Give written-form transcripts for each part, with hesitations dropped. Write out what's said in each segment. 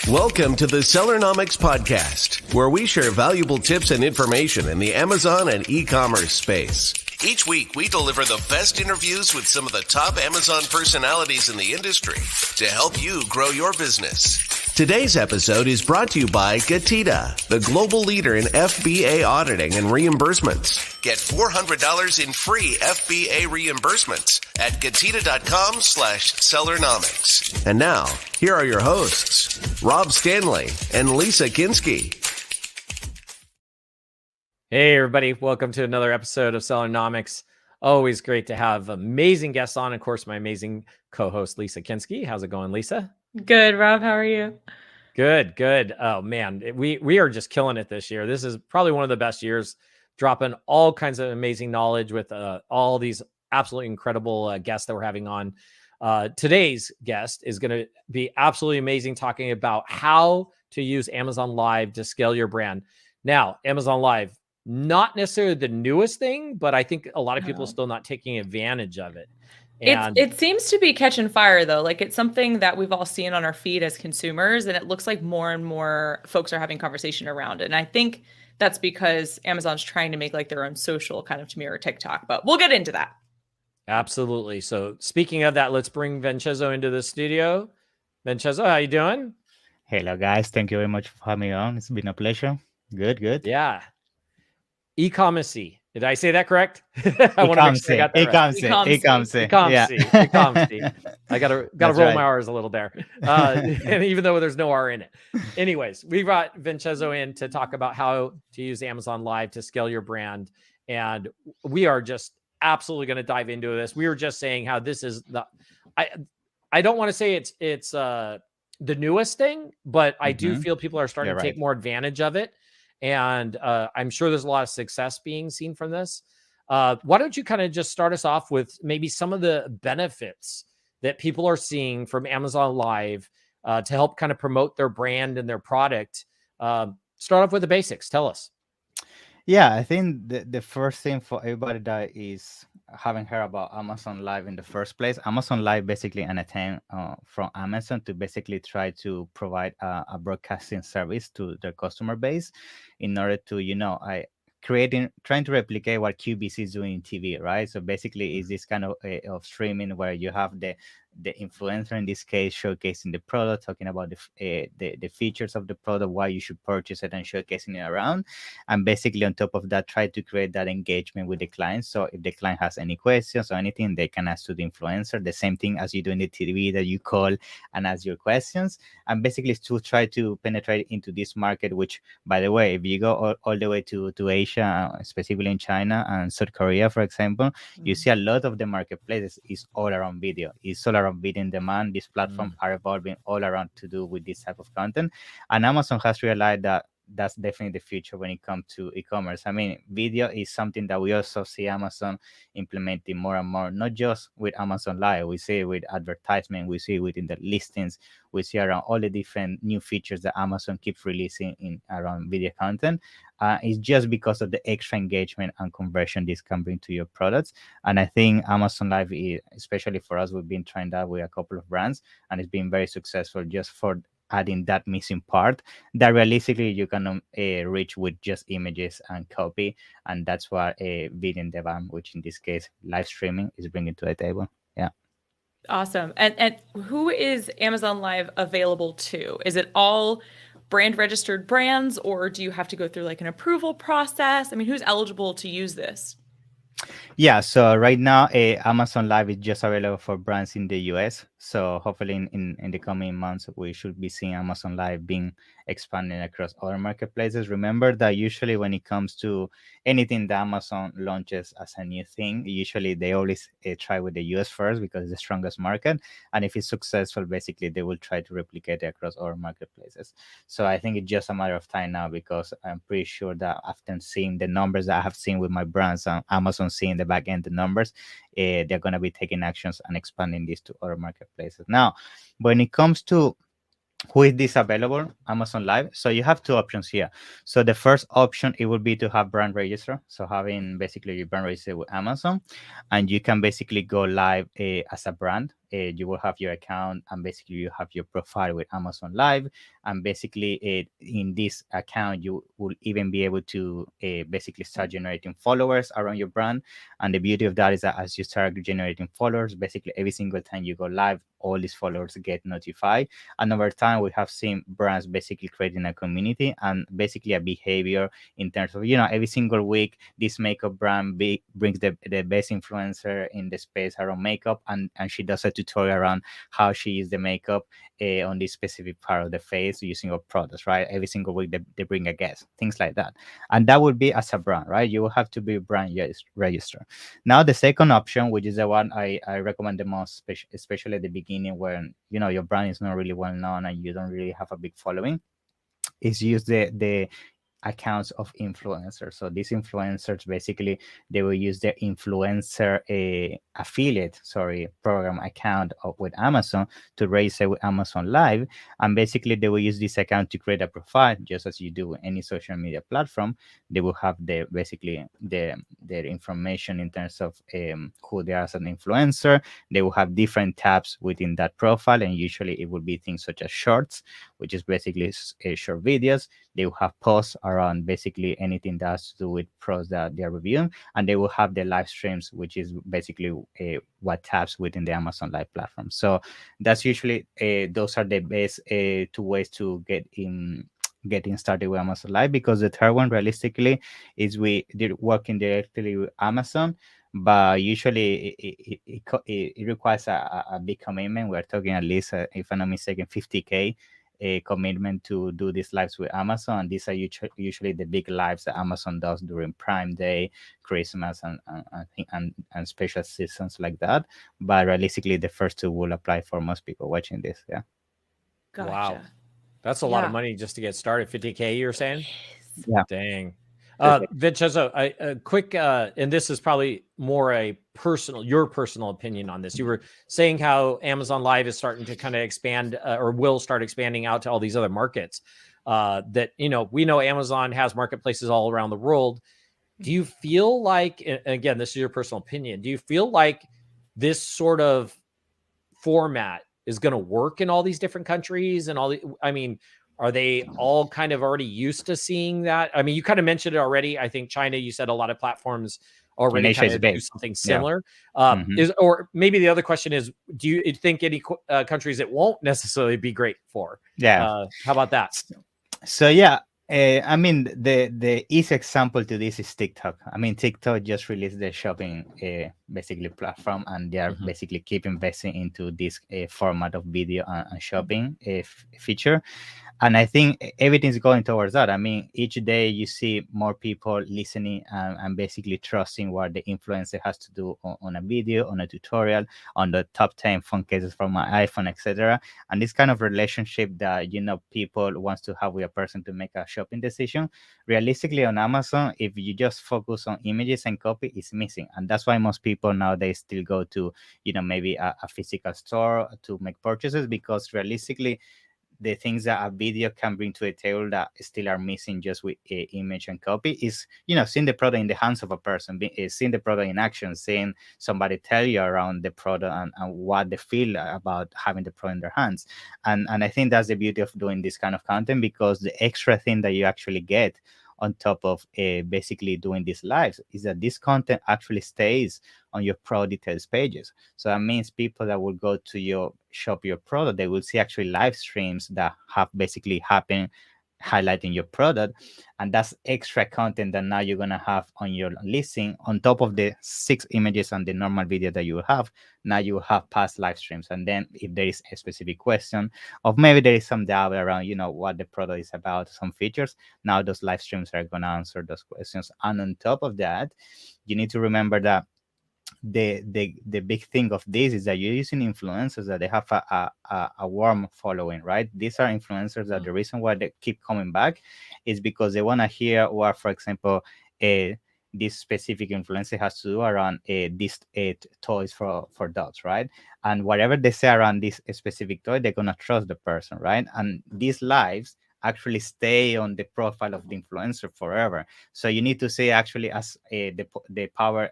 Welcome to the Sellernomics Podcast, where we share valuable tips and information in the Amazon and e-commerce space. Each week, we deliver the best interviews with some of the top Amazon personalities in the industry to help you grow your business. Today's episode is brought to you by Getita, the global leader in FBA auditing and reimbursements. Get $400 in free FBA reimbursements at Getita.com/Sellernomics. And now, here are your hosts, Rob Stanley and Lisa Kinski. Hey, everybody. Welcome to another episode of Sellernomics. Always great to have amazing guests on. Of course, my amazing co-host, Lisa Kinski. How's it going, Lisa? Good, Rob. How are you? Good. Oh, man. We are just killing it this year. This is probably one of the best years, dropping all kinds of amazing knowledge with all these absolutely incredible guests that we're having on. Today's guest is going to be absolutely amazing, talking about how to use Amazon Live to scale your brand. Now, Amazon Live, not necessarily the newest thing, but I think a lot of people are still not taking advantage of it. And it seems to be catching fire, though. Like, it's something that we've all seen on our feed as consumers, and it looks like more and more folks are having conversation around it. And I think that's because Amazon's trying to make like their own social kind of to mirror TikTok, but we'll get into that. Absolutely. So speaking of that, let's bring Vincenzo into the studio. Vincenzo, how you doing? Hello, guys. Thank you very much for having me on. It's been a pleasure. Good. Yeah. Ecomcy. Did I say that correct? I want to make sure I got that right. Ecomcy. I gotta roll my R's a little there. And even though there's no R in it. Anyways, we brought Vincenzo in to talk about how to use Amazon Live to scale your brand. And we are just absolutely going to dive into this. We were just saying how this is I don't want to say it's the newest thing, but I do feel people are starting to take more advantage of it. And I'm sure there's a lot of success being seen from this. Why don't you kind of just start us off with maybe some of the benefits that people are seeing from Amazon Live to help kind of promote their brand and their product? Start off with the basics. Tell us. Yeah, I think the first thing for everybody that is haven't heard about Amazon Live in the first place, Amazon Live basically an attempt from Amazon to basically try to provide a broadcasting service to their customer base in order to, trying to replicate what QVC is doing in TV, right? So basically is this kind of streaming where you have the influencer, in this case, showcasing the product, talking about the features of the product, why you should purchase it, and showcasing it around. And basically on top of that, try to create that engagement with the client. So if the client has any questions or anything, they can ask to the influencer. The same thing as you do in the TV, that you call and ask your questions. And basically to try to penetrate into this market, which, by the way, if you go all the way to Asia, specifically in China and South Korea, for example, you see a lot of the marketplaces is all around video. It's all around video in demand. These platforms are evolving all around to do with this type of content. And Amazon has realized that that's definitely the future when it comes to e-commerce. I mean, video is something that we also see Amazon implementing more and more, not just with Amazon Live. We see it with advertisement. We see it within the listings. We see around all the different new features that Amazon keeps releasing in around video content. It's just because of the extra engagement and conversion this can bring to your products. And I think Amazon Live, especially for us, we've been trying that with a couple of brands, and it's been very successful just for adding that missing part that realistically you can reach with just images and copy. And that's what video on demand, which in this case, live streaming, is bringing to the table. Yeah. Awesome. And who is Amazon Live available to? Is it all brand registered brands, or do you have to go through like an approval process? I mean, who's eligible to use this? Yeah, so right now, Amazon Live is just available for brands in the US. So hopefully in the coming months, we should be seeing Amazon Live being expanded across other marketplaces. Remember that usually when it comes to anything that Amazon launches as a new thing, usually they always try with the US first because it's the strongest market. And if it's successful, basically they will try to replicate it across other marketplaces. So I think it's just a matter of time now, because I'm pretty sure that after seeing the numbers that I have seen with my brands and Amazon seeing the back end, the numbers, they're going to be taking actions and expanding this to other marketplaces. Now, when it comes to who is this available? Amazon Live. So you have two options here. So the first option, it would be to have brand register. So having basically your brand register with Amazon, and you can basically go live as a brand. You will have your account, and basically you have your profile with Amazon Live, and basically in this account you will even be able to basically start generating followers around your brand. And the beauty of that is that as you start generating followers, basically every single time you go live, all these followers get notified. And over time, we have seen brands basically creating a community and basically a behavior in terms of, every single week, this makeup brand brings the best influencer in the space around makeup. And she does a tutorial around how she uses the makeup on this specific part of the face using our products, right? Every single week, they bring a guest, things like that. And that would be as a brand, right? You will have to be brand register. Now, the second option, which is the one I recommend the most, especially at the beginning when, your brand is not really well known and you don't really have a big following, is use the accounts of influencers. So these influencers basically they will use their influencer affiliate program account with Amazon to register with Amazon Live, and basically they will use this account to create a profile just as you do with any social media platform. They will have their information in terms of who they are as an influencer. They will have different tabs within that profile, and usually it will be things such as shorts, which is basically short videos. They will have posts around basically anything that has to do with pros that they're reviewing, and they will have the live streams, which is basically what tabs within the Amazon Live platform. So that's usually those are the best two ways to getting started with Amazon Live, because the third one realistically is they're working directly with Amazon, but usually it requires a big commitment. We're talking at least, if I'm not mistaken, 50K a commitment to do these lives with Amazon. And these are usually the big lives that Amazon does during Prime Day, Christmas, and special seasons like that. But realistically, the first two will apply for most people watching this. Yeah. Gotcha. Wow. That's a lot of money just to get started. 50K, you're saying? Yeah. Dang. Vincenzo, a quick, and this is probably more your personal opinion on this. You were saying how Amazon Live is starting to kind of expand or will start expanding out to all these other markets that, we know Amazon has marketplaces all around the world. Do you feel like, and again, this is your personal opinion, do you feel like this sort of format is going to work in all these different countries and are they all kind of already used to seeing that? I mean, you kind of mentioned it already. I think China, you said a lot of platforms already kind of do something similar. Yeah. Or maybe the other question is, do you think any countries it won't necessarily be great for? Yeah. How about that? So, yeah. I mean, the easy example to this is TikTok. I mean, TikTok just released the shopping basically platform, and they are basically keep investing into this format of video and shopping feature. And I think everything's going towards that. I mean, each day you see more people listening and basically trusting what the influencer has to do on a video, on a tutorial, on the top 10 phone cases from my iPhone, etc. And this kind of relationship that, people wants to have with a person to make a shopping decision, realistically on Amazon, if you just focus on images and copy, it's missing. And that's why most people nowadays still go to, maybe a physical store to make purchases, because realistically, the things that a video can bring to a table that still are missing just with image and copy is, seeing the product in the hands of a person, seeing the product in action, seeing somebody tell you around the product and what they feel about having the product in their hands. And I think that's the beauty of doing this kind of content, because the extra thing that you actually get on top of basically doing these lives is that this content actually stays on your product details pages. So that means people that will go to your shop your product, they will see actually live streams that have basically happened highlighting your product, and that's extra content that now you're going to have on your listing on top of the 6 images on the normal video that you will have. Now you will have past live streams, and then if there is a specific question, or maybe there is some doubt around what the product is about, some features, now those live streams are going to answer those questions. And on top of that, you need to remember that the big thing of this is that you're using influencers that they have a warm following, right? These are influencers that the reason why they keep coming back is because they want to hear what, for example, this specific influencer has to do around these toys for dogs, right? And whatever they say around this specific toy, they're gonna trust the person, right? And these lives actually stay on the profile of the influencer forever. So you need to say actually as the power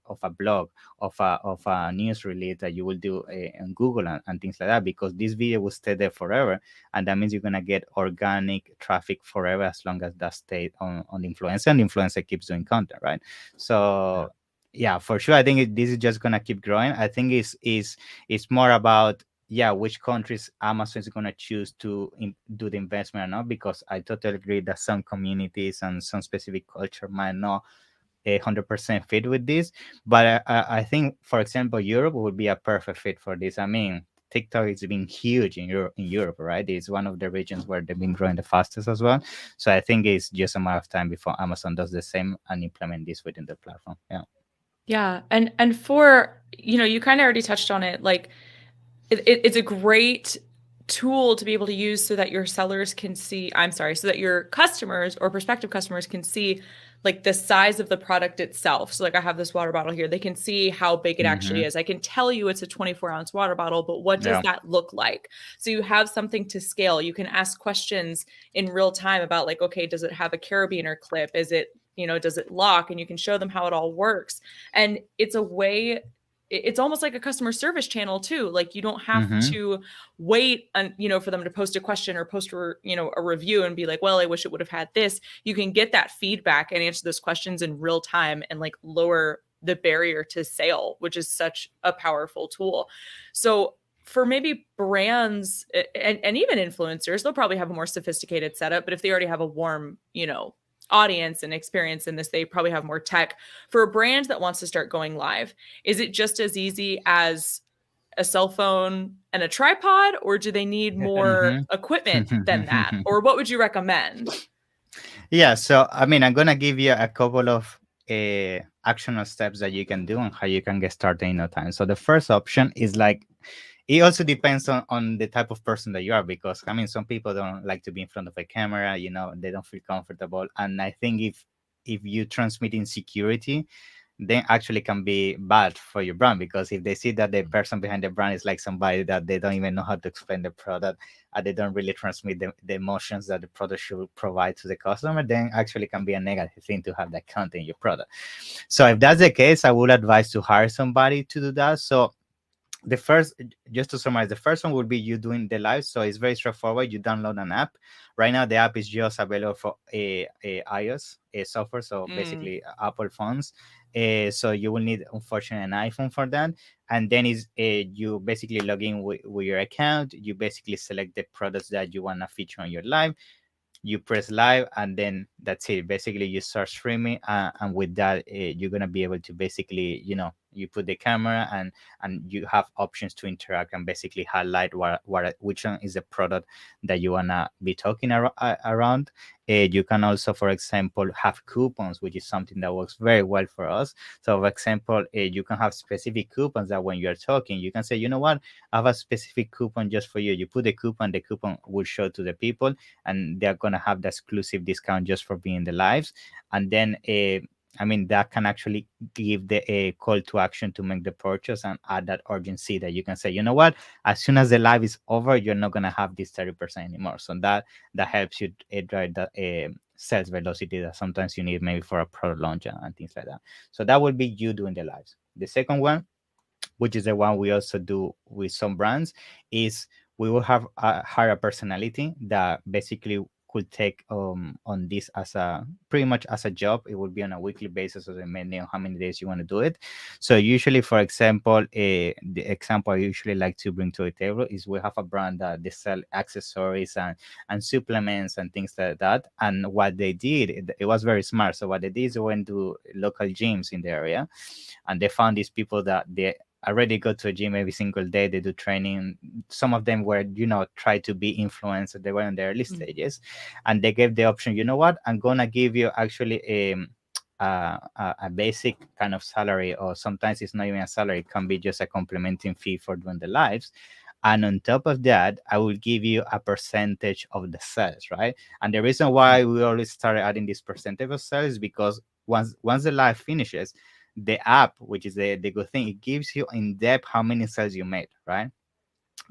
of a blog, of a news release that you will do on Google and things like that, because this video will stay there forever, and that means you're gonna get organic traffic forever as long as that stays on the influencer, and the influencer keeps doing content, right? So yeah, for sure, I think this is just gonna keep growing. I think it's more about, yeah, which countries Amazon is going to choose to do the investment or not, because I totally agree that some communities and some specific culture might not 100% fit with this. But I think, for example, Europe would be a perfect fit for this. I mean, TikTok is being huge in Europe, right? It's one of the regions where they've been growing the fastest as well. So I think it's just a matter of time before Amazon does the same and implement this within the platform. Yeah. Yeah. And for, you kind of already touched on it, like it's a great tool to be able to use so that your sellers can see, so that your customers or prospective customers can see like the size of the product itself. So like I have this water bottle here, they can see how big it actually is. I can tell you it's a 24-ounce water bottle, but what does that look like? So you have something to scale. You can ask questions in real time about like, okay, does it have a carabiner clip? Is it, does it lock? And you can show them how it all works. And it's a way, it's almost like a customer service channel too. Like you don't have to wait for them to post a question or post a review and be like, well, I wish it would have had this. You can get that feedback and answer those questions in real time and like lower the barrier to sale, which is such a powerful tool. So for maybe brands and even influencers, they'll probably have a more sophisticated setup, but if they already have a warm, audience and experience in this, they probably have more tech. For a brand that wants to start going live, is it just as easy as a cell phone and a tripod, or do they need more equipment than that? Or what would you recommend? Yeah, so I mean, I'm gonna give you a couple of actionable steps that you can do and how you can get started in no time. So the first option is like, it also depends on the type of person that you are, because I mean, some people don't like to be in front of a camera, they don't feel comfortable. And I think if you transmit insecurity, then actually can be bad for your brand, because if they see that the person behind the brand is like somebody that they don't even know how to explain the product, and they don't really transmit the emotions that the product should provide to the customer, then actually can be a negative thing to have that content in your product. So if that's the case, I would advise to hire somebody to do that. So the first, just to summarize, the first one would be you doing the live. So it's very straightforward. You download an app. Right now, the app is just available for a iOS software, so basically Apple phones. So you will need, unfortunately, an iPhone for that. And then is you basically log in with your account. You basically select the products that you want to feature on your live. You press live, and then that's it. Basically, you start streaming, and with that, you're gonna be able to basically, you put the camera and you have options to interact and basically highlight which one is the product that you wanna be talking around. You can also, for example, have coupons, which is something that works very well for us. So, for example, you can have specific coupons that when you're talking, you can say, you know what, I have a specific coupon just for you. You put the coupon will show to the people, and they're gonna have the exclusive discount just for being in the lives. And then I mean, that can actually give the call to action to make the purchase and add that urgency that you can say, you know what, as soon as the live is over, you're not going to have this 30% anymore. So that helps you drive the sales velocity that sometimes you need maybe for a product launch and things like that. So that would be you doing the lives. The second one, which is the one we also do with some brands, is we will have hire a personality that basically could take on this as pretty much as a job. It will be on a weekly basis, or depending on how many days you want to do it. So usually, for example, the example I usually like to bring to the table is we have a brand that they sell accessories and supplements and things like that. And what they did, it was very smart. So what they did is they went to local gyms in the area, and they found these people that they already go to a gym every single day. They do training. Some of them were, try to be influencers. They were in the early stages, and they gave the option, you know what, I'm gonna give you actually a basic kind of salary, or sometimes it's not even a salary. It can be just a complementing fee for doing the lives. And on top of that, I will give you a percentage of the sales, right? And the reason why we always started adding this percentage of sales is because once the live finishes, the app, which is the good thing, it gives you in depth how many sales you made, right?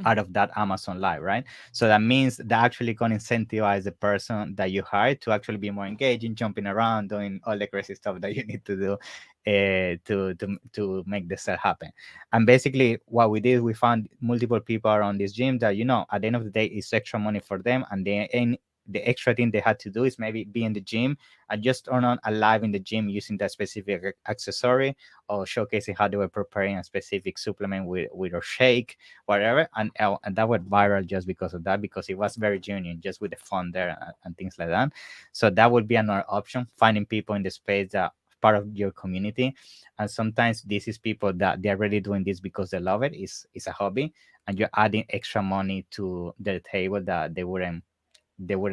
Out of that Amazon Live, right? So that means that actually can incentivize the person that you hired to actually be more engaging, jumping around, doing all the crazy stuff that you need to do to make the sale happen. And basically, what we did, we found multiple people around this gym that, at the end of the day, it's extra money for them, and the extra thing they had to do is maybe be in the gym and just turn on a live in the gym using that specific accessory, or showcasing how they were preparing a specific supplement with a shake, whatever. And that went viral just because of that, because it was very genuine, just with the fun there and things like that. So that would be another option, finding people in the space that part of your community. And sometimes this is people that they're really doing this because they love it. It's a hobby, and you're adding extra money to their table that they wouldn't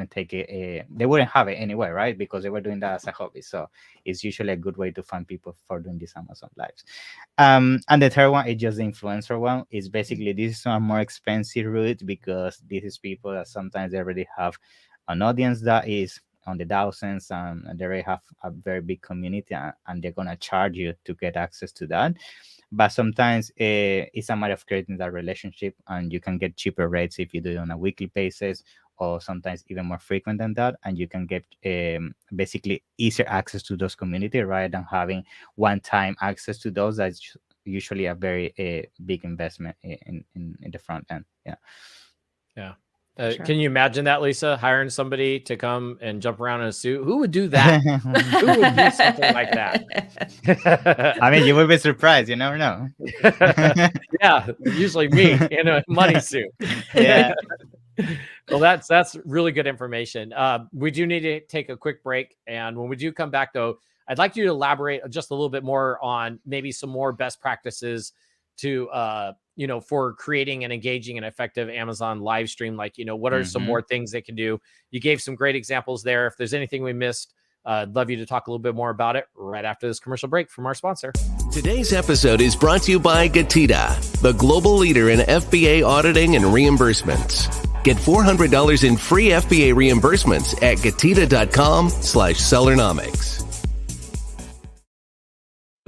take it, they wouldn't have it anyway, right? Because they were doing that as a hobby. So it's usually a good way to find people for doing these Amazon lives. And the third one is just the influencer one. Is basically, this is a more expensive route, because this is people that sometimes they already have an audience that is on the thousands, and they already have a very big community, and they're gonna charge you to get access to that. But sometimes it's a matter of creating that relationship, and you can get cheaper rates if you do it on a weekly basis, or sometimes even more frequent than that, and you can get basically easier access to those community, rather than having one-time access to those. That's usually a very big investment in the front end. Yeah. Sure. Can you imagine that, Lisa, hiring somebody to come and jump around in a suit? Who would do that? Who would do something like that? I mean, you would be surprised. You never know. Yeah, usually me in a money suit. Yeah. Well, that's really good information. We do need to take a quick break, and when we do come back, though, I'd like you to elaborate just a little bit more on maybe some more best practices to for creating and engaging an effective Amazon live stream. Like, what are some more things they can do? You gave some great examples there. If there's anything we missed, I'd love you to talk a little bit more about it right after this commercial break from our sponsor. Today's episode is brought to you by Getida, the global leader in FBA auditing and reimbursements. Get $400 in free FBA reimbursements at getida.com/Sellernomics.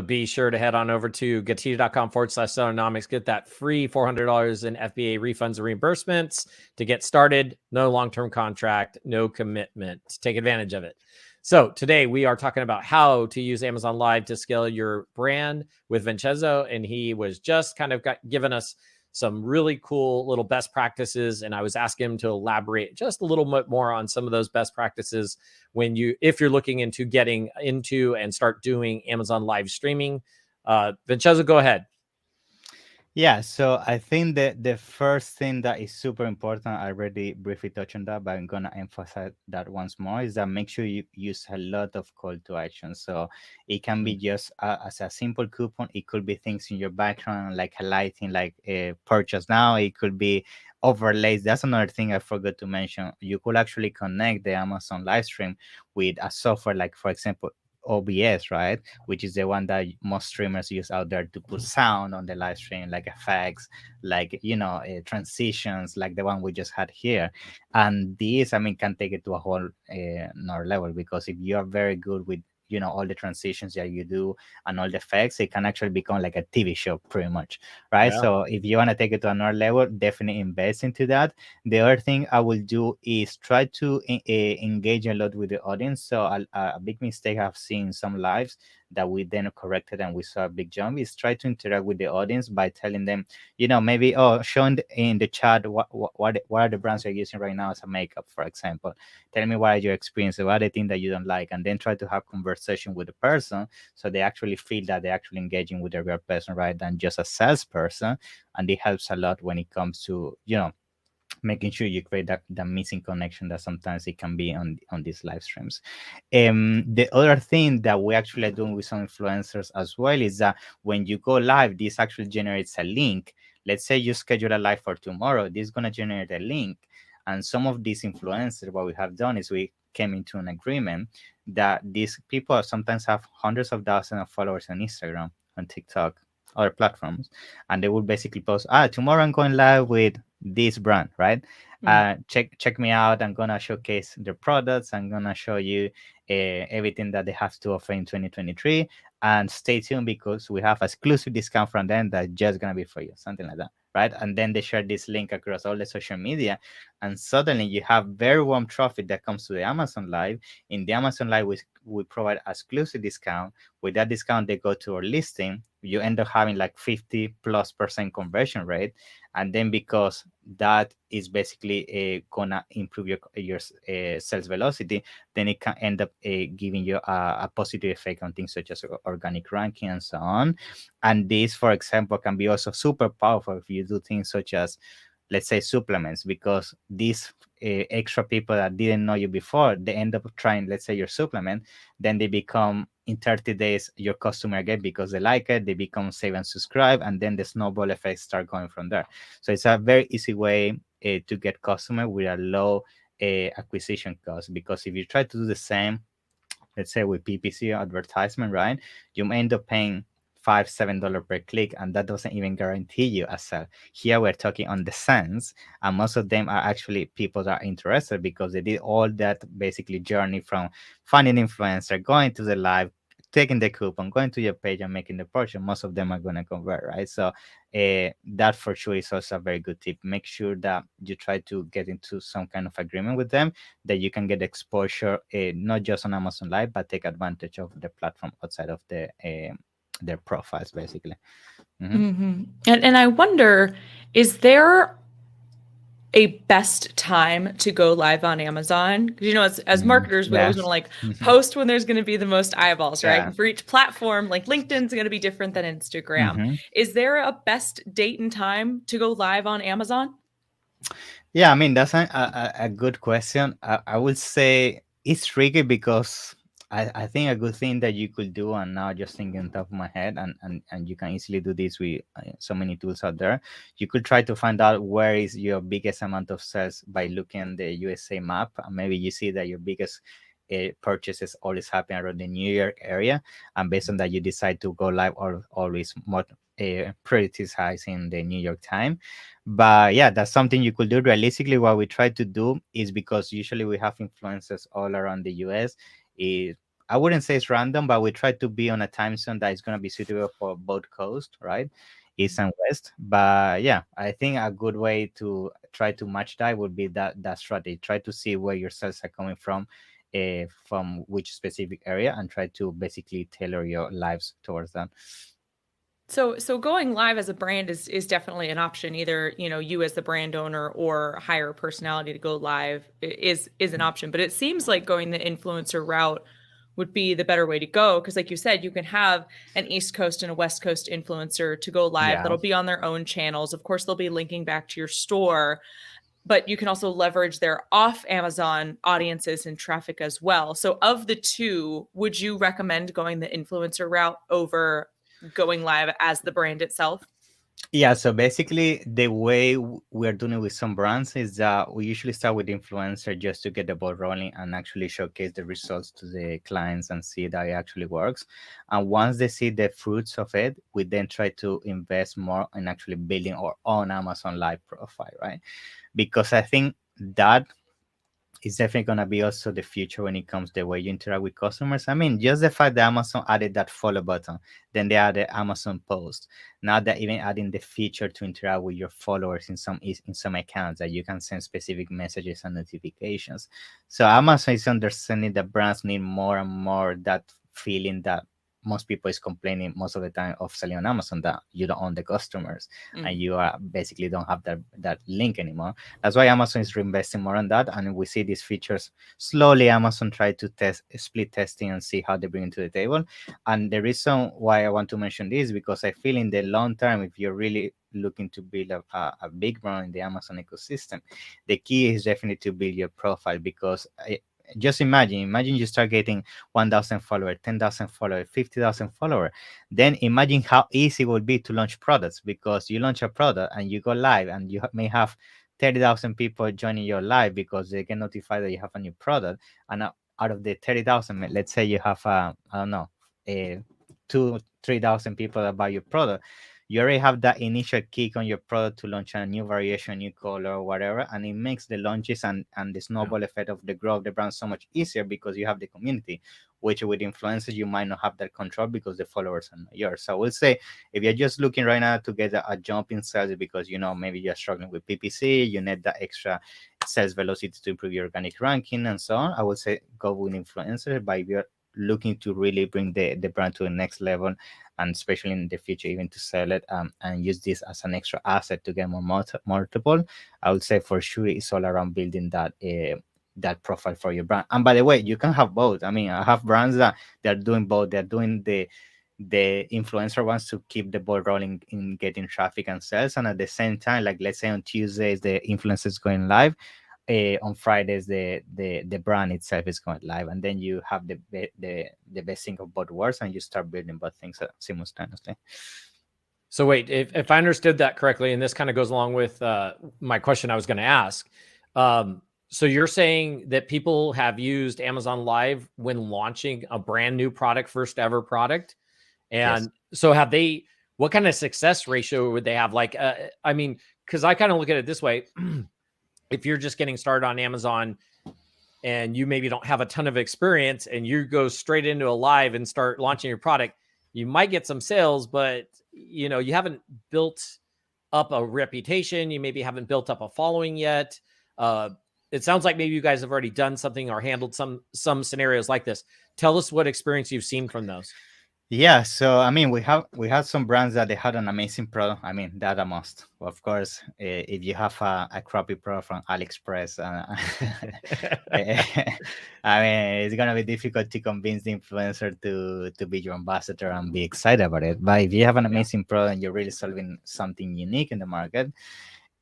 Be sure to head on over to getida.com/Sellernomics. Get that free $400 in FBA refunds and reimbursements to get started. No long-term contract, no commitment. Take advantage of it. So today we are talking about how to use Amazon Live to scale your brand with Vincenzo, and he was just kind of given us some really cool little best practices, and I was asking him to elaborate just a little bit more on some of those best practices if you're looking into getting into and start doing Amazon live streaming. Vincenzo, go ahead. Yeah, so I think that the first thing that is super important, I already briefly touched on that, but I'm gonna emphasize that once more, is that make sure you use a lot of call to action. So it can be just as a simple coupon. It could be things in your background, like highlighting, like purchase now. It could be overlays. That's another thing I forgot to mention. You could actually connect the Amazon live stream with a software, like, for example, OBS, right? Which is the one that most streamers use out there to put sound on the live stream, like effects, like, transitions, like the one we just had here. And these, can take it to a whole another level, because if you are very good with all the transitions that you do and all the effects, it can actually become like a TV show pretty much, right? Yeah. So if you want to take it to another level, definitely invest into that. The other thing I will do is try to engage a lot with the audience. So a big mistake I've seen in some lives that we then corrected and we saw a big jump is try to interact with the audience by telling them, maybe, showing in the chat what are the brands you're using right now as a makeup, for example. Tell me what are your experiences, what are the things that you don't like, and then try to have conversation with the person so they actually feel that they're actually engaging with a real person rather than just a salesperson. And it helps a lot when it comes to, making sure you create that missing connection that sometimes it can be on these live streams. The other thing that we actually are doing with some influencers as well is that when you go live, this actually generates a link. Let's say you schedule a live for tomorrow, this is going to generate a link. And some of these influencers, what we have done is we came into an agreement that these people sometimes have hundreds of thousands of followers on Instagram, on TikTok, other platforms, and they would basically post, tomorrow I'm going live with this brand, right? Check me out. I'm gonna showcase the products. I'm gonna show you everything that they have to offer in 2023. And stay tuned because we have exclusive discount from them that's just gonna be for you, something like that, right? And then they share this link across all the social media, and suddenly you have very warm traffic that comes to the Amazon Live. In the Amazon Live, we provide exclusive discount. With that discount, they go to our listing. You end up having like 50+% conversion rate, and then because that is basically gonna improve your sales velocity, then it can end up giving you a positive effect on things such as organic ranking and so on. And this, for example, can be also super powerful if you do things such as, let's say, supplements, because these extra people that didn't know you before, they end up trying, let's say, your supplement, then they become in 30 days your customer again because they like it, they become save and subscribe, and then the snowball effects start going from there. So it's a very easy way to get customer with a low acquisition cost, because if you try to do the same, let's say with PPC advertisement, right, you may end up paying $5-7 per click, and that doesn't even guarantee you a sale. Here we're talking on the cents, and most of them are actually people that are interested because they did all that basically journey from finding influencer, going to the live, taking the coupon, going to your page and making the purchase. Most of them are going to convert, right? So that for sure is also a very good tip. Make sure that you try to get into some kind of agreement with them that you can get exposure, not just on Amazon Live, but take advantage of the platform outside of their profiles, basically. And I wonder, is there a best time to go live on Amazon? Because, you know, as marketers, we always want to like post when there's going to be the most eyeballs, right? And for each platform, like LinkedIn's going to be different than Instagram. Is there a best date and time to go live on Amazon? Yeah, I mean, that's a good question. I would say it's tricky because I think a good thing that you could do, and now just thinking on top of my head, and you can easily do this with so many tools out there. You could try to find out where is your biggest amount of sales by looking at the USA map, and maybe you see that your biggest purchases always happen around the New York area, and based on that you decide to go live or always more prioritizing the New York time. But yeah, that's something you could do. Realistically, what we try to do is, because usually we have influencers all around the US, I wouldn't say it's random, but we try to be on a time zone that is going to be suitable for both coasts, right? East and west. But yeah, I think a good way to try to match that would be that strategy. Try to see where your sales are coming from which specific area, and try to basically tailor your lives towards that. So going live as a brand is definitely an option. Either, you know, you as the brand owner or hire a personality to go live is an option. But it seems like going the influencer route would be the better way to go, because like you said, you can have an East Coast and a West Coast influencer to go live that'll be on their own channels. Of course, they'll be linking back to your store, but you can also leverage their off Amazon audiences and traffic as well. So of the two, would you recommend going the influencer route over going live as the brand itself? Yeah, so basically the way we're doing it with some brands is that we usually start with influencer just to get the ball rolling and actually showcase the results to the clients and see that it actually works. And once they see the fruits of it, we then try to invest more in actually building our own Amazon Live profile, right? Because I think that is definitely going to be also the future when it comes to the way you interact with customers. I mean, just the fact that Amazon added that follow button, then they added Amazon post. Now they're even adding the feature to interact with your followers in some accounts, that you can send specific messages and notifications. So Amazon is understanding that brands need more and more that feeling that most people is complaining most of the time of selling on Amazon, that you don't own the customers and you basically don't have that link anymore. That's why Amazon is reinvesting more on that, and we see these features slowly. Amazon try to split testing and see how they bring it to the table. And the reason why I want to mention this is because I feel in the long term, if you're really looking to build a big brand in the Amazon ecosystem, the key is definitely to build your profile, because just imagine you start getting 1,000 followers, 10,000 followers, 50,000 followers. Then imagine how easy it would be to launch products, because you launch a product and you go live and you may have 30,000 people joining your live because they get notified that you have a new product. And out of the 30,000, let's say you have, 2,000-3,000 people that buy your product. you already have that initial kick on your product to launch a new variation, new color, or whatever, and it makes the launches and the snowball effect of the growth of the brand so much easier because you have the community. Which with influencers you might not have that control because the followers are not yours. So I will say if you're just looking right now to get a jump in sales because maybe you're struggling with PPC, you need that extra sales velocity to improve your organic ranking and so on, I would say go with influencers. But if you're looking to really bring the brand to the next level, and especially in the future even to sell it, and use this as an extra asset to get more multiple, I would say for sure it's all around building that profile for your brand. And by the way, you can have both. I mean, I have brands that they're doing both. They're doing the influencer ones to keep the ball rolling in getting traffic and sales, and at the same time, like let's say on Tuesdays the influencers going live, on Fridays the brand itself is going live, and then you have the best thing of both worlds, and you start building both things simultaneously. So wait, if I understood that correctly, and this kind of goes along with my question I was going to ask. So you're saying that people have used Amazon Live when launching a brand new product, first ever product. And so have they, what kind of success ratio would they have? Like, I mean, because I kind of look at it this way. If you're just getting started on Amazon and you maybe don't have a ton of experience and you go straight into a live and start launching your product, you might get some sales, but you haven't built up a reputation. You maybe haven't built up a following yet. It sounds like maybe you guys have already done something or handled some scenarios like this. Tell us what experience you've seen from those. Yeah, so I mean, we had some brands that they had an amazing product. I mean, that a must. Of course, if you have a crappy product from AliExpress, I mean, it's gonna be difficult to convince the influencer to be your ambassador and be excited about it. But if you have an amazing product and you're really solving something unique in the market,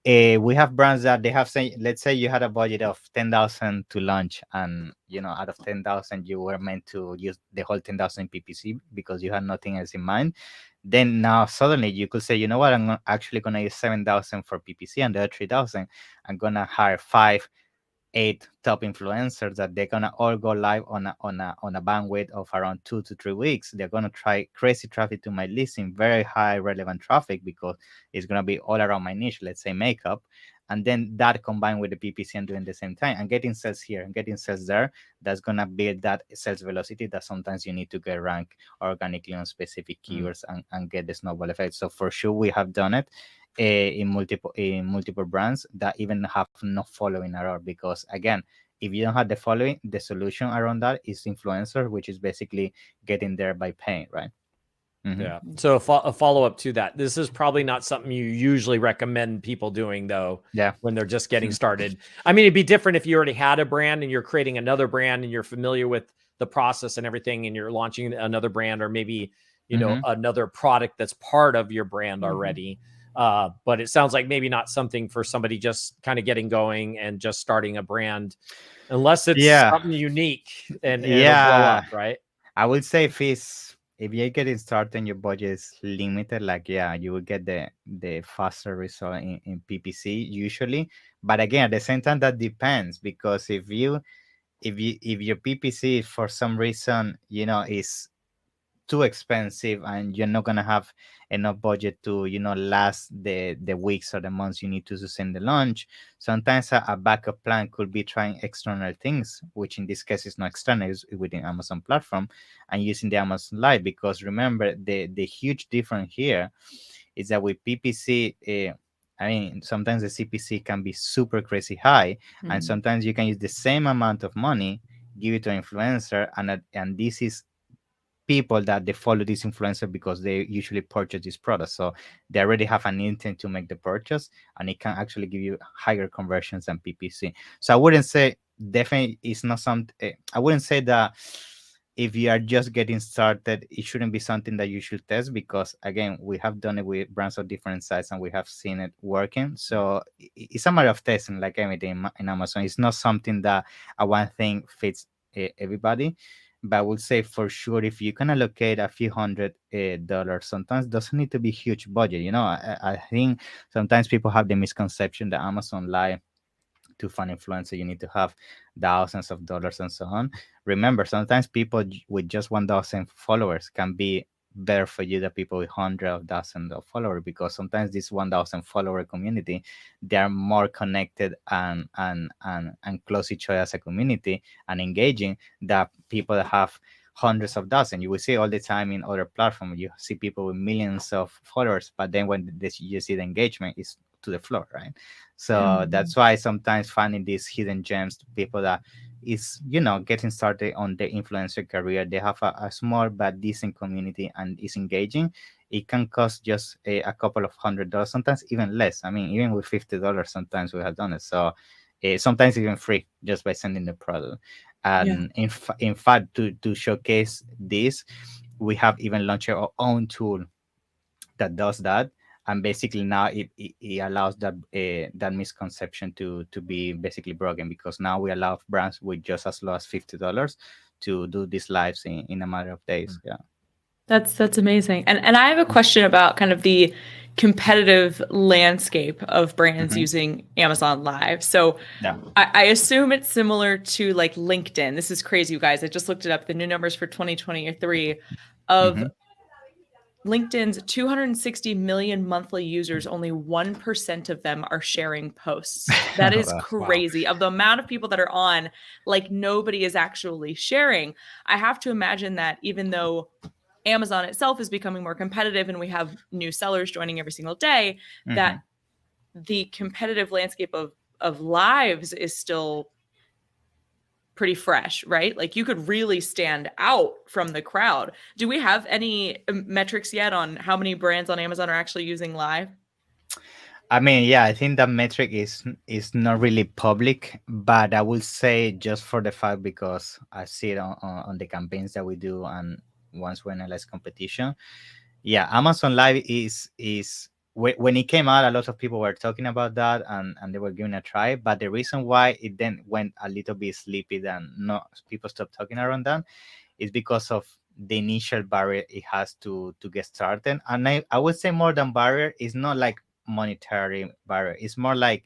we have brands that they have say, let's say you had a budget of 10,000 to launch, and out of 10,000 you were meant to use the whole 10,000 PPC because you had nothing else in mind. Then now suddenly you could say, you know what, I'm actually gonna use 7,000 for PPC, and the other 3,000 I'm gonna hire 5-8 top influencers that they're gonna all go live on a bandwidth of around 2 to 3 weeks. They're gonna try crazy traffic to my listing, very high relevant traffic because it's gonna be all around my niche, let's say makeup, and then that combined with the PPC and doing the same time and getting sales here and getting sales there, that's gonna build that sales velocity that sometimes you need to get ranked organically on specific keywords and get the snowball effect. So for sure we have done it in multiple brands that even have no following at all, because again, if you don't have the following, the solution around that is influencer, which is basically getting there by paying, right? Yeah. So a follow-up to that, this is probably not something you usually recommend people doing though. Yeah. When they're just getting started. I mean, it'd be different if you already had a brand and you're creating another brand and you're familiar with the process and everything and you're launching another brand, or maybe another product that's part of your brand already. But it sounds like maybe not something for somebody just kind of getting going and just starting a brand, unless it's something unique and it'll blow up, right? I would say if you're getting started and your budget is limited, like you will get the faster result in PPC usually. But again, at the same time, that depends, because if your PPC for some reason is too expensive and you're not gonna have enough budget to last the weeks or the months you need to sustain the launch, sometimes a backup plan could be trying external things, which in this case is not external, is within Amazon platform, and using the Amazon Live. Because remember, the huge difference here is that with PPC, I mean, sometimes the CPC can be super crazy high, and sometimes you can use the same amount of money, give it to an influencer, and this is people that they follow this influencer because they usually purchase this product, so they already have an intent to make the purchase, and it can actually give you higher conversions than PPC. So I wouldn't say, definitely it's not something, I wouldn't say that if you are just getting started it shouldn't be something that you should test, because again, we have done it with brands of different sizes and we have seen it working. So it's a matter of testing, like everything in Amazon. It's not something that one thing fits everybody. But I would say for sure, if you can allocate a few $100, sometimes it doesn't need to be huge budget. I think sometimes people have the misconception that Amazon Live, to fund influencer, you need to have thousands of dollars and so on. Remember, sometimes people with just 1,000 followers can be better for you than people with hundreds of thousands of followers, because sometimes this 1,000 follower community, they are more connected and close each other as a community and engaging than people that have hundreds of thousands. You will see all the time in other platforms, you see people with millions of followers, but then when you see the engagement is to the floor, right? So that's why sometimes finding these hidden gems, people that is, getting started on the influencer career, they have a small but decent community and is engaging. It can cost just a couple of $100, sometimes even less. I mean, even with $50, sometimes we have done it. So sometimes even free, just by sending the product. And in fact, to showcase this, we have even launched our own tool that does that. And basically now it allows that misconception to be basically broken, because now we allow brands with just as low as $50 to do these lives in a matter of days. Yeah, that's amazing. And I have a question about kind of the competitive landscape of brands using Amazon Live. So I assume it's similar to like LinkedIn. This is crazy, you guys. I just looked it up. The new numbers for 2023 of LinkedIn's 260 million monthly users, only 1% of them are sharing posts. That is crazy. Wow. Of the amount of people that are on, like nobody is actually sharing. I have to imagine that even though Amazon itself is becoming more competitive and we have new sellers joining every single day, that the competitive landscape of lives is still pretty fresh, right? Like you could really stand out from the crowd. Do we have any metrics yet on how many brands on Amazon are actually using Live? I mean, yeah, I think that metric is not really public, but I will say, just for the fact, because I see it on the campaigns that we do, and once we analyze competition, yeah, Amazon Live is when it came out, a lot of people were talking about that and they were giving a try. But the reason why it then went a little bit sleepy, then people stopped talking around that, is because of the initial barrier it has to get started. And I would say more than barrier, it's not like monetary barrier. It's more like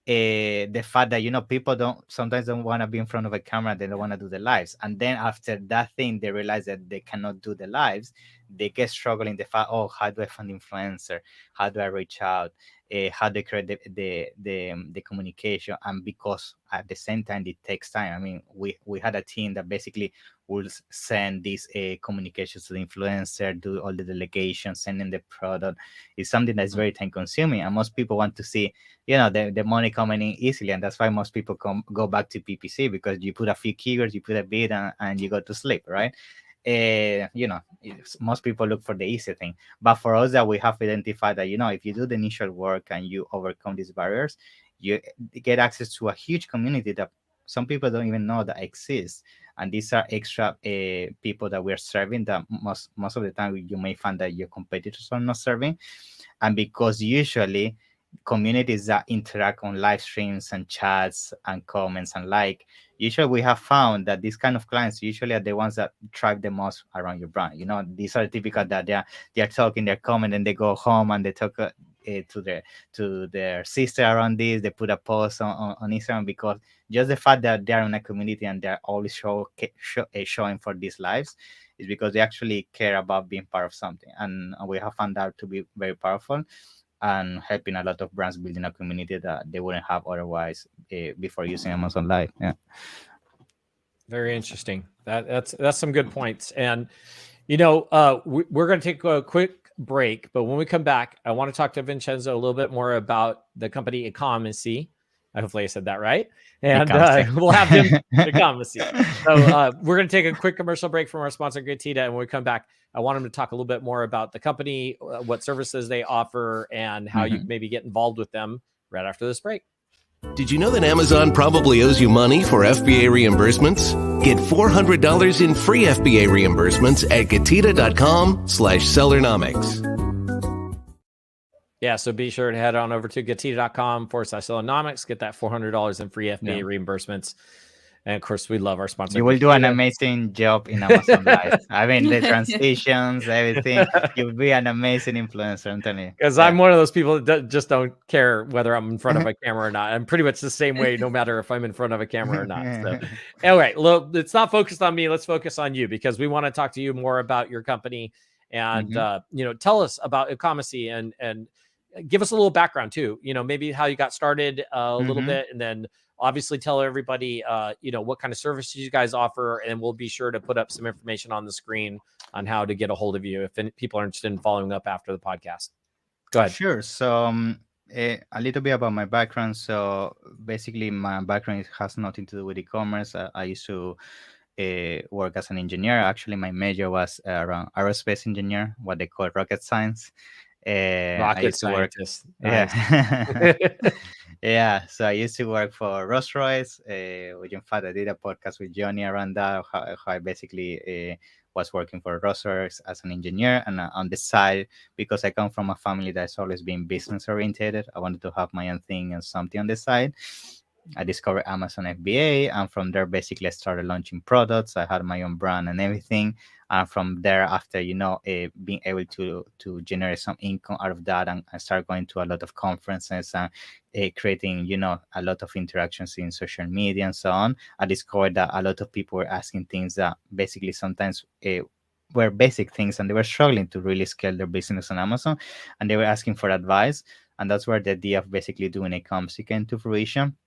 the fact that people sometimes don't want to be in front of a camera. They don't want to do the lives, and then after that thing they realize that they cannot do the lives. They get struggling the fact, how do I find influencer, how do I reach out, how they create the communication. And because at the same time it takes time. I mean, we had a team that basically will send these communications to the influencer, do all the delegations, sending the product. It's something that's very time consuming, and most people want to see the money coming in easily. And that's why most people go back to PPC, because you put a few keywords, you put a bid, and you go to sleep, right? Most people look for the easy thing. But for us, that we have identified that if you do the initial work and you overcome these barriers, you get access to a huge community that some people don't even know that exists. And these are extra people that we're serving, that most of the time you may find that your competitors are not serving. And because usually communities that interact on live streams and chats and comments and usually we have found that these kind of clients usually are the ones that thrive the most around your brand. These are typical that they are talking, they're commenting, and they go home and they talk to their sister around this. They put a post on Instagram, because just the fact that they're in a community and they're always showing for these lives is because they actually care about being part of something. And we have found that to be very powerful, and helping a lot of brands building a community that they wouldn't have otherwise before using Amazon Live. Yeah. Very interesting. That's some good points. And, we're going to take a quick break, but when we come back, I want to talk to Vincenzo a little bit more about the company Ecomcy. Hopefully I said that right. And we'll have him Ecomcy. So we're going to take a quick commercial break from our sponsor, Gatita. And when we come back, I want him to talk a little bit more about the company, what services they offer, and how you maybe get involved with them right after this break. Did you know that Amazon probably owes you money for FBA reimbursements? Get $400 in free FBA reimbursements at gatita.com/Sellernomics. Yeah, so be sure to head on over to gatita.com/Sellernomics. Get that $400 in free FBA reimbursements. And of course, we love our sponsor. You will do an amazing job in Amazon Live. I mean, the transitions, everything. You'll be an amazing influencer, I'm telling you. Because I'm one of those people that just don't care whether I'm in front of a camera or not. I'm pretty much the same way, no matter if I'm in front of a camera or not. So, anyway, look, it's not focused on me. Let's focus on you, because we want to talk to you more about your company and tell us about Ecomcy and give us a little background too. Maybe how you got started a little bit, and then obviously tell everybody what kind of services you guys offer, and we'll be sure to put up some information on the screen on how to get a hold of you if people are interested in following up after the podcast. Go ahead. Sure. So a little bit about my background. So basically, my background has nothing to do with e-commerce. I used to work as an engineer. Actually, my major was around aerospace engineer, what they call rocket science. Rocket scientist. Nice. Yeah. Yeah. So I used to work for Rolls-Royce, which in fact I did a podcast with Johnny around that, how I basically was working for Rolls-Royce as an engineer. And on the side, because I come from a family that's always been business oriented, I wanted to have my own thing and something on the side. I discovered Amazon FBA, and from there, basically, I started launching products. I had my own brand and everything. And from there, after being able to generate some income out of that, and I started going to a lot of conferences and creating a lot of interactions in social media and so on. I discovered that a lot of people were asking things that basically sometimes were basic things, and they were struggling to really scale their business on Amazon, and they were asking for advice. And that's where the idea of basically doing Ecomcy came to fruition.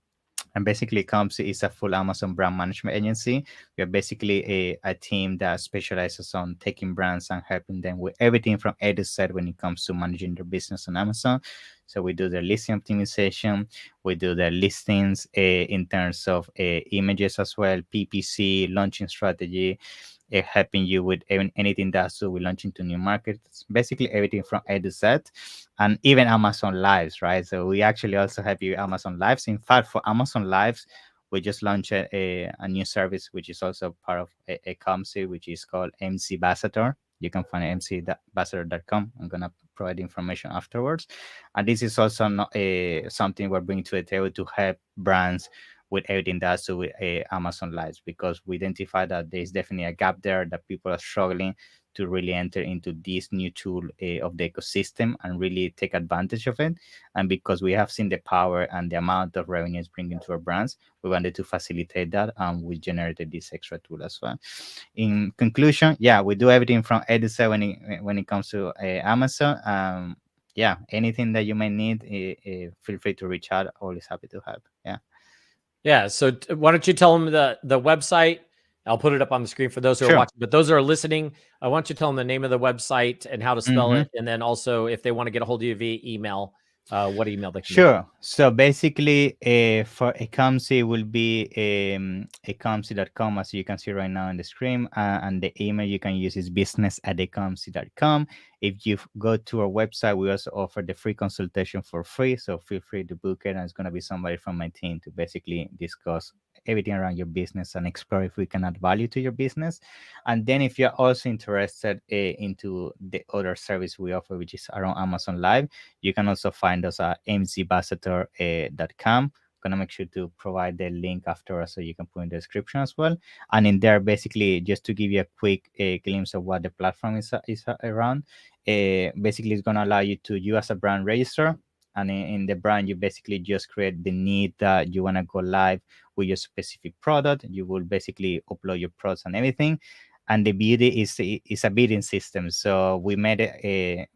And basically, Ecomcy is a full Amazon brand management agency. We are basically a team that specializes on taking brands and helping them with everything from A to Z when it comes to managing their business on Amazon. So we do their listing optimization, we do their listings in terms of images as well, PPC, launching strategy, helping you with anything that's so we launch into new markets, basically everything from A to Z, and even Amazon Lives, right? So we actually also help you with Amazon Lives. In fact, for Amazon Lives, we just launched a new service, which is also part of Ecomcy, which is called MC Ambassador. You can find mcambassador.com. I'm going to provide information afterwards. And this is also not, something we're bringing to the table to help brands with everything that's with Amazon Lives, because we identify that there's definitely a gap there, that people are struggling to really enter into this new tool of the ecosystem and really take advantage of it. And because we have seen the power and the amount of revenue it's bringing to our brands, we wanted to facilitate that, and we generated this extra tool as well. In conclusion, yeah, we do everything from A to Z when it comes to Amazon. Yeah, anything that you may need, feel free to reach out. Always happy to help. Yeah. Yeah. So why don't you tell them the website? I'll put it up on the screen for those who are watching, but those who are listening, I want you to tell them the name of the website and how to spell it. And then also, if they want to get a hold of you via email, what email they can Sure. So basically, for Ecomcy will be ecomcy.com, as you can see right now on the screen. And the email you can use is business@ecomcy.com. If you go to our website, we also offer the free consultation for free. So feel free to book it. And it's going to be somebody from my team to basically discuss everything around your business and explore if we can add value to your business. And then if you're also interested into the other service we offer, which is around Amazon Live, you can also find us at mcambassador.com. Gonna make sure to provide the link afterwards so you can put in the description as well. And in there, basically, just to give you a quick glimpse of what the platform is around, basically it's gonna allow you as a brand register. And in the brand, you basically just create the need that you want to go live with your specific product. You will basically upload your products and everything. And the beauty is a bidding system. So we made it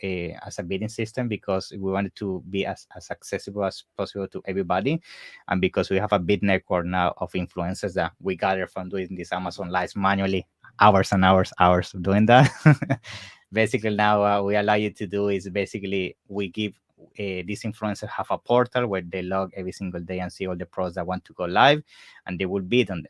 as a bidding system because we wanted to be as accessible as possible to everybody. And because we have a bid network now of influencers that we gather from doing this Amazon Lives manually, hours and hours of doing that. Basically now we allow you to do is basically we give these influencers have a portal where they log every single day and see all the products that want to go live, and they will bid on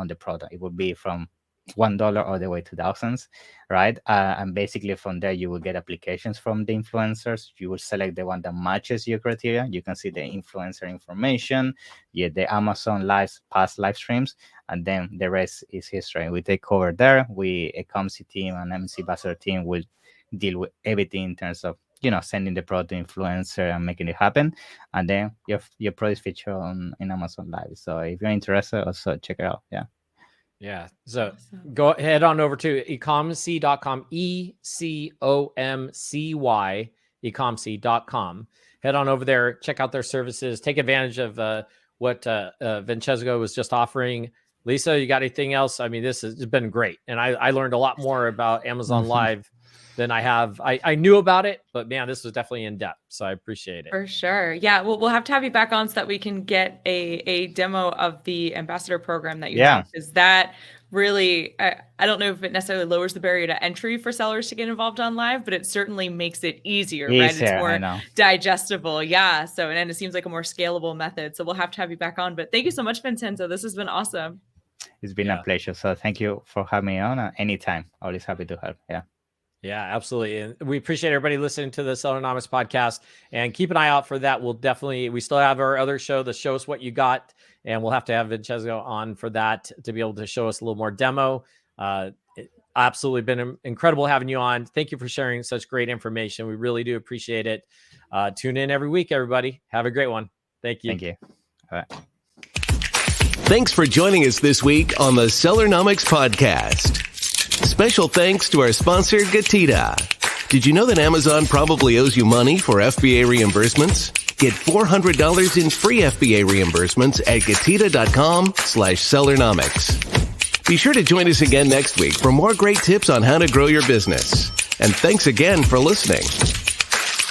the product. It will be from $1 all the way to thousands, right? And basically from there you will get applications from the influencers. You will select the one that matches your criteria. You can see the influencer information, the Amazon Lives past live streams, and then the rest is history. We take over there. We Ecomcy team and MC Ambassador team will deal with everything in terms of sending the product to influencer and making it happen, and then your product is featured in Amazon Live. So if you're interested, also check it out. Yeah. So go head on over to ecomcy.com, ECOMCY, ecomcy.com. Head on over there, check out their services, take advantage of what Vincenzo was just offering. Lisa, you got anything else? I mean, this has been great. And I learned a lot more about Amazon Live than I have. I knew about it, but man, this was definitely in depth. So I appreciate it. For sure. Yeah. We'll have to have you back on so that we can get a demo of the ambassador program that you have. Is that really, I don't know if it necessarily lowers the barrier to entry for sellers to get involved on Live, but it certainly makes it easier, right? It's more digestible. Yeah. So, and it seems like a more scalable method. So we'll have to have you back on, but thank you so much, Vincenzo. This has been awesome. It's been a pleasure. So thank you for having me on anytime. Always happy to help. Yeah, absolutely. And we appreciate everybody listening to the Sellernomics podcast, and keep an eye out for that. We still have our other show, the Show Us What You Got, and we'll have to have Vincenzo on for that to be able to show us a little more demo. It absolutely been incredible having you on. Thank you for sharing such great information. We really do appreciate it. Tune in every week, everybody. Have a great one. Thank you. Thank you. All right. Thanks for joining us this week on the Sellernomics Podcast. Special thanks to our sponsor, Gatita. Did you know that Amazon probably owes you money for FBA reimbursements? Get $400 in free FBA reimbursements at Gatita.com/Sellernomics. Be sure to join us again next week for more great tips on how to grow your business. And thanks again for listening.